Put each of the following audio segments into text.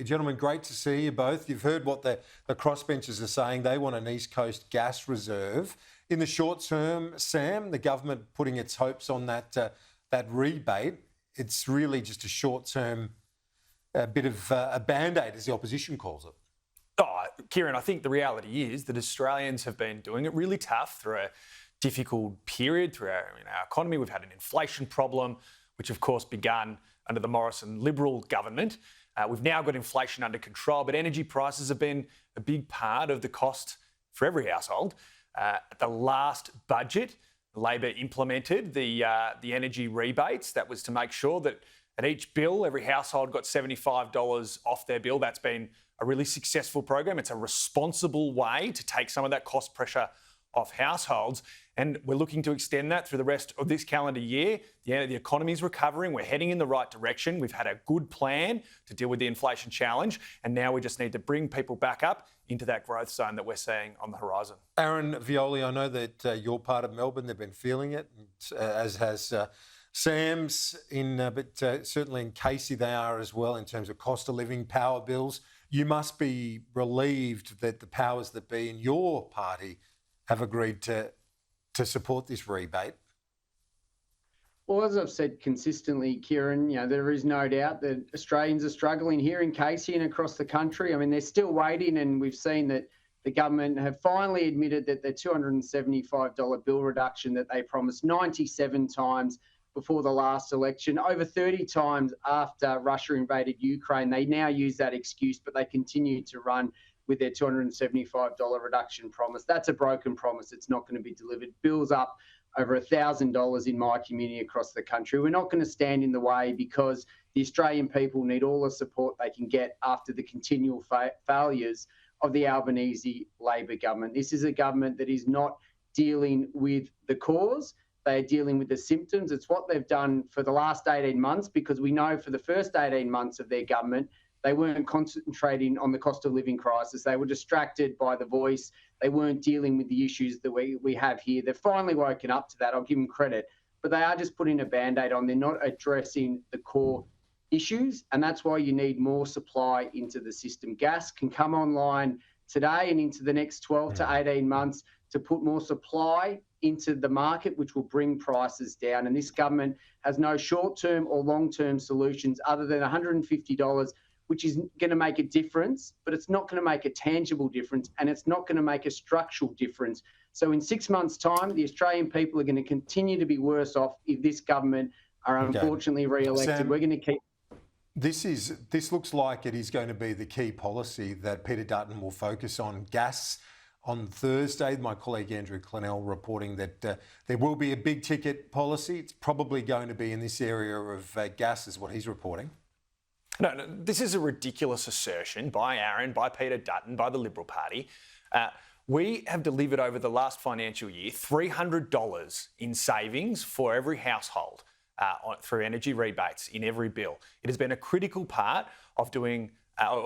Gentlemen, great to see you both. You've heard what the crossbenchers are saying. They want an East Coast gas reserve. In the short term, Sam, the government putting its hopes on that rebate. It's really just a short-term bit of a Band-Aid, as the opposition calls it. Oh, Kieran, I think the reality is that Australians have been doing it really tough through a difficult period through our economy. We've had an inflation problem, which of course began under the Morrison Liberal government. We've now got inflation under control, but energy prices have been a big part of the cost for every household. At the last budget, Labor implemented the energy rebates. That was to make sure that at each bill, every household got $75 off their bill. That's been a really successful program. It's a responsible way to take some of that cost pressure off households. And we're looking to extend that through the rest of this calendar year. The economy is recovering. We're heading in the right direction. We've had a good plan to deal with the inflation challenge. And now we just need to bring people back up into that growth zone that we're seeing on the horizon. Aaron Violi, I know that you're part of Melbourne. They've been feeling it, as has Sam's, but certainly in Casey they are as well in terms of cost of living, power bills. You must be relieved that the powers that be in your party have agreed to support this rebate. Well, as I've said consistently, Kieran, there is no doubt that Australians are struggling here in Casey and across the country. I mean, they're still waiting, and we've seen that the government have finally admitted that the $275 bill reduction that they promised 97 times before the last election, over 30 times after Russia invaded Ukraine, they now use that excuse, but they continue to run with their $275 reduction promise. That's a broken promise. It's not going to be delivered. Bills up over $1,000 in my community across the country. We're not going to stand in the way because the Australian people need all the support they can get after the continual failures of the Albanese Labor government. This is a government that is not dealing with the cause. They're dealing with the symptoms. It's what they've done for the last 18 months, because we know for the first 18 months of their government, they weren't concentrating on the cost of living crisis. They were distracted by the voice. They weren't dealing with the issues that we have here. They've finally woken up to that. I'll give them credit. But they are just putting a Band-Aid on. They're not addressing the core issues, and that's why you need more supply into the system. Gas can come online today and into the next 12 to 18 months to put more supply into the market, which will bring prices down. And this government has no short-term or long-term solutions other than $150, which is going to make a difference, but it's not going to make a tangible difference, and it's not going to make a structural difference. So in 6 months' time, the Australian people are going to continue to be worse off if this government are unfortunately re-elected. Sam, we're going to keep... This looks like it is going to be the key policy that Peter Dutton will focus on. Gas on Thursday, my colleague Andrew Clennell reporting that there will be a big ticket policy. It's probably going to be in this area of gas, is what he's reporting. No, this is a ridiculous assertion by Aaron, by Peter Dutton, by the Liberal Party. We have delivered over the last financial year $300 in savings for every household through energy rebates in every bill. It has been a critical part of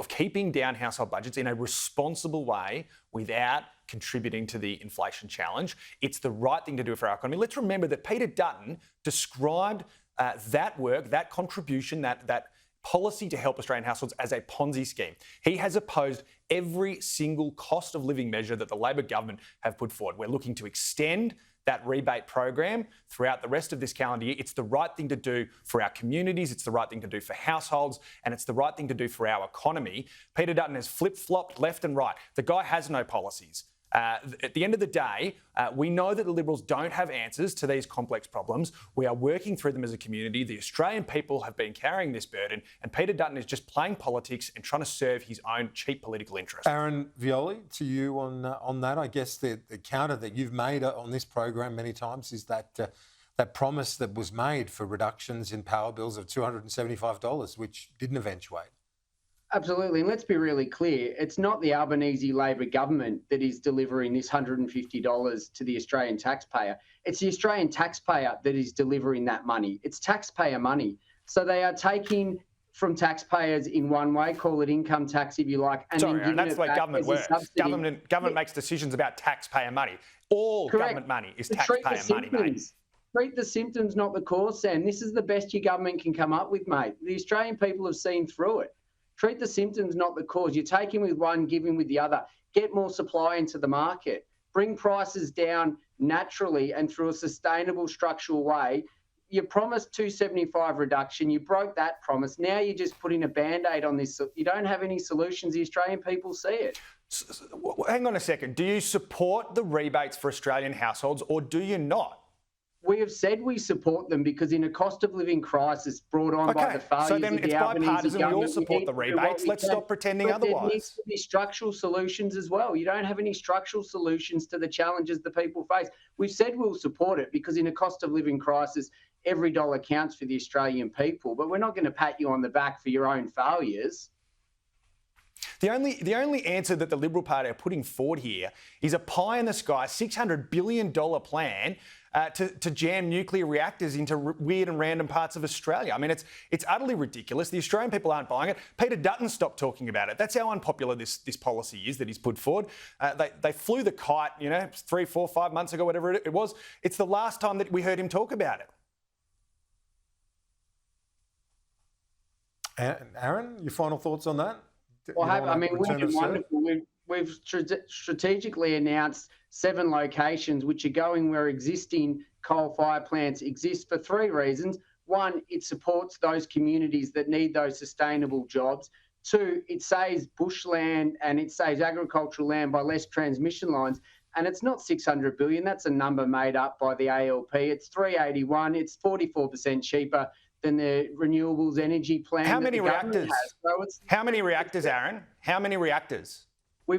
keeping down household budgets in a responsible way without contributing to the inflation challenge. It's the right thing to do for our economy. Let's remember that Peter Dutton described that work, that contribution, that policy to help Australian households as a Ponzi scheme. He has opposed every single cost of living measure that the Labor government have put forward. We're looking to extend that rebate program throughout the rest of this calendar year. It's the right thing to do for our communities, it's the right thing to do for households, and it's the right thing to do for our economy. Peter Dutton has flip-flopped left and right. The guy has no policies. At the end of the day, we know that the Liberals don't have answers to these complex problems. We are working through them as a community. The Australian people have been carrying this burden, and Peter Dutton is just playing politics and trying to serve his own cheap political interests. Aaron Violi, to you on that. I guess the counter that you've made on this program many times is that that promise that was made for reductions in power bills of $275, which didn't eventuate. Absolutely. And let's be really clear. It's not the Albanese Labor government that is delivering this $150 to the Australian taxpayer. It's the Australian taxpayer that is delivering that money. It's taxpayer money. So they are taking from taxpayers in one way, call it income tax if you like, and then giving that's it the way back government as a works. subsidy. Government makes decisions about taxpayer money. All government money is taxpayer money, mate. Treat the symptoms, not the cause, Sam. This is the best your government can come up with, mate. The Australian people have seen through it. Treat the symptoms, not the cause. You're taking with one, giving with the other. Get more supply into the market. Bring prices down naturally and through a sustainable structural way. You promised 275 reduction. You broke that promise. Now you're just putting a Band-Aid on this. You don't have any solutions. The Australian people see it. Hang on a second. Do you support the rebates for Australian households or do you not? We have said we support them because in a cost of living crisis brought on by the failures so then of it's the Albanese bipartisan. We all government, support the rebates. Let's stop pretending but otherwise. There needs to be structural solutions as well. You don't have any structural solutions to the challenges the people face. We've said we'll support it because in a cost of living crisis, every dollar counts for the Australian people. But we're not going to pat you on the back for your own failures. The only answer that the Liberal Party are putting forward here is a pie-in-the-sky $600 billion plan to jam nuclear reactors into weird and random parts of Australia. I mean, it's utterly ridiculous. The Australian people aren't buying it. Peter Dutton stopped talking about it. That's how unpopular this policy is that he's put forward. They flew the kite, 3, 4, 5 months ago, whatever it was. It's the last time that we heard him talk about it. Aaron, your final thoughts on that? Well, we've been wonderful. We've strategically announced 7 locations which are going where existing coal-fired plants exist for 3 reasons. 1, it supports those communities that need those sustainable jobs. 2, it saves bushland and it saves agricultural land by less transmission lines. And it's not 600 billion. That's a number made up by the ALP. It's 381. It's 44% cheaper than the renewables energy plan. How many reactors? So How many reactors, Aaron? How many reactors?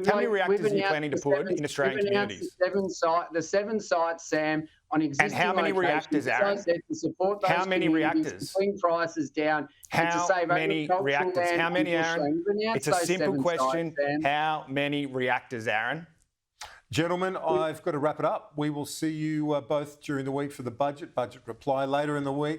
How many reactors are you planning to put in Australian communities? The 7 sites, Sam, on existing And how many reactors, Aaron? To support those how many reactors? To bring prices down. How and to save many reactors? Land how many, Aaron? It's a simple question. Sites, how many reactors, Aaron? Gentlemen, I've got to wrap it up. We will see you both during the week for the budget reply later in the week.